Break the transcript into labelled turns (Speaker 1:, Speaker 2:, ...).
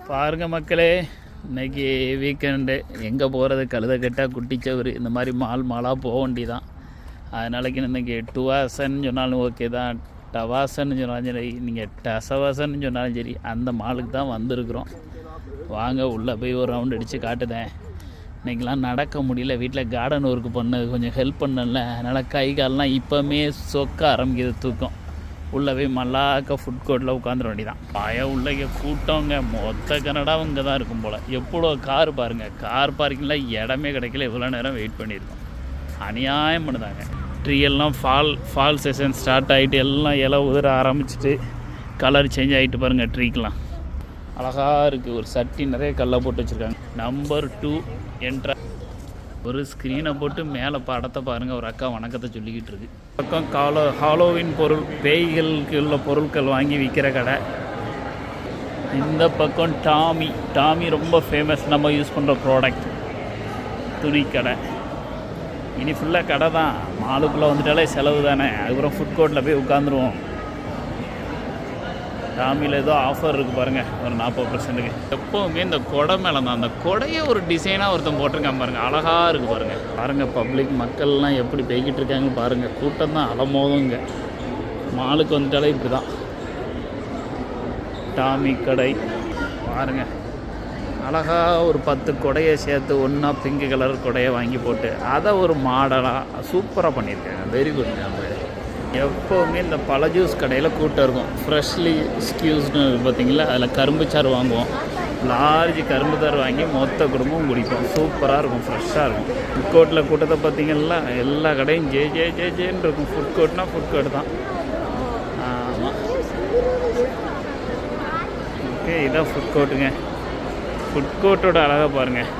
Speaker 1: பாருங்கள் மக்களே, இன்றைக்கி வீக்கெண்டு எங்கே போகிறது? கழுதக்கட்டா குட்டிச்சவர் இந்த மாதிரி மாலாக போக வேண்டியதான். அதனாலக்கு இன்றைக்கி டுவாசன்னு சொன்னாலும் ஓகே தான், டவாசன்னு சொன்னாலும் சரி, நீங்கள் டசவாசன்னு சொன்னாலும் சரி, அந்த மாலுக்கு தான் வந்திருக்குறோம். வாங்க உள்ளே போய் ஒரு ரவுண்ட் அடித்து காட்டுதேன். இன்றைக்கெலாம் நடக்க முடியல, வீட்டில் கார்டன் ஒர்க்கு பண்ணது கொஞ்சம் ஹெல்ப் பண்ணல, அதனால் கை காலெலாம் இப்போவுமே சொக்க ஆரம்பிக்குது தூக்கம். உள்ளே போய் மல்லாக்க ஃபுட் கோர்ட்டில் உட்காந்துட வேண்டியதான். பயம் உள்ள கூட்டங்க மொத்த கனடாவும் இங்கே தான் இருக்கும் போல். எப்படோ கார் பாருங்கள், கார் பார்க்கிங்கில் இடமே கிடைக்கல, இவ்வளோ நேரம் வெயிட் பண்ணியிருக்கோம். அநியாயம் பண்ணுதாங்க. ட்ரீ எல்லாம் ஃபால் செஷன் ஸ்டார்ட் ஆகிட்டு எல்லாம் இலை உதிர ஆரம்பிச்சிட்டு கலர் சேஞ்ச் ஆகிட்டு பாருங்கள். ட்ரீக்கெலாம் அழகாக இருக்குது. ஒரு சட்டி நிறைய கல்லை போட்டு வச்சுருக்காங்க. நம்பர் 2 என்ட்ரா. ஒரு ஸ்க்ரீனை போட்டு மேலே படத்தை பாருங்கள். ஒரு அக்கா வணக்கத்தை சொல்லிக்கிட்டு இருக்கு. பக்கம் ஹாலோவின் பொருள், பேய்களுக்கு உள்ள பொருட்கள் வாங்கி விற்கிற கடை. இந்த பக்கம் டாமி ரொம்ப ஃபேமஸ், நம்ம யூஸ் பண்ணுற ப்ராடக்ட் துணி கடை. இனி ஃபுல்லாக கடை தான். மாலுக்குள்ளே வந்துட்டாலே செலவு தானே. அதுக்கப்புறம் ஃபுட் கோர்ட்டில் போய் உட்காந்துருவோம். டாமியில் ஏதோ ஆஃபர் இருக்குது பாருங்கள், ஒரு 40%. எப்போவுமே இந்த கொடை மேலே தான். அந்த கொடையை ஒரு டிசைனாக ஒருத்தன் போட்டிருக்கான் பாருங்கள், அழகாக இருக்குது பாருங்கள். பப்ளிக் மக்கள்லாம் எப்படி போய்கிட்டு இருக்காங்க பாருங்கள். கூட்டம் தான் அலமோதுங்க. மாலுக்கு வந்துட்டாலே இப்படி தான். டாமி கடை பாருங்கள், அழகாக ஒரு 10 கொடையை சேர்த்து ஒன்றா பிங்க் கலர் கொடையை வாங்கி போட்டு அதை ஒரு மாடலாக சூப்பராக பண்ணியிருக்காங்க. Very good. எப்போவுமே இந்த பழ ஜூஸ் கடையில் கூட்டம் இருக்கும். ஃப்ரெஷ்லி ஸ்கியூஸ்னு பார்த்தீங்களா, அதில் கரும்பு சாறு வாங்குவோம். லார்ஜ் கரும்பு சாறு வாங்கி மொத்த குடும்பம் குடிப்போம். சூப்பராக இருக்கும், ஃப்ரெஷ்ஷாக இருக்கும். ஃபுட் கோர்ட்டில் கூட்டத்தை பார்த்தீங்கன்னா எல்லா கடையும் ஜேன்னு இருக்கும். ஃபுட் கோர்ட்னால் ஃபுட் கோர்ட் தான். ஆமாம், ஓகே, இதான் ஃபுட் கோர்ட்டுங்க. ஃபுட் கோர்ட்டோட அழகாக பாருங்கள்.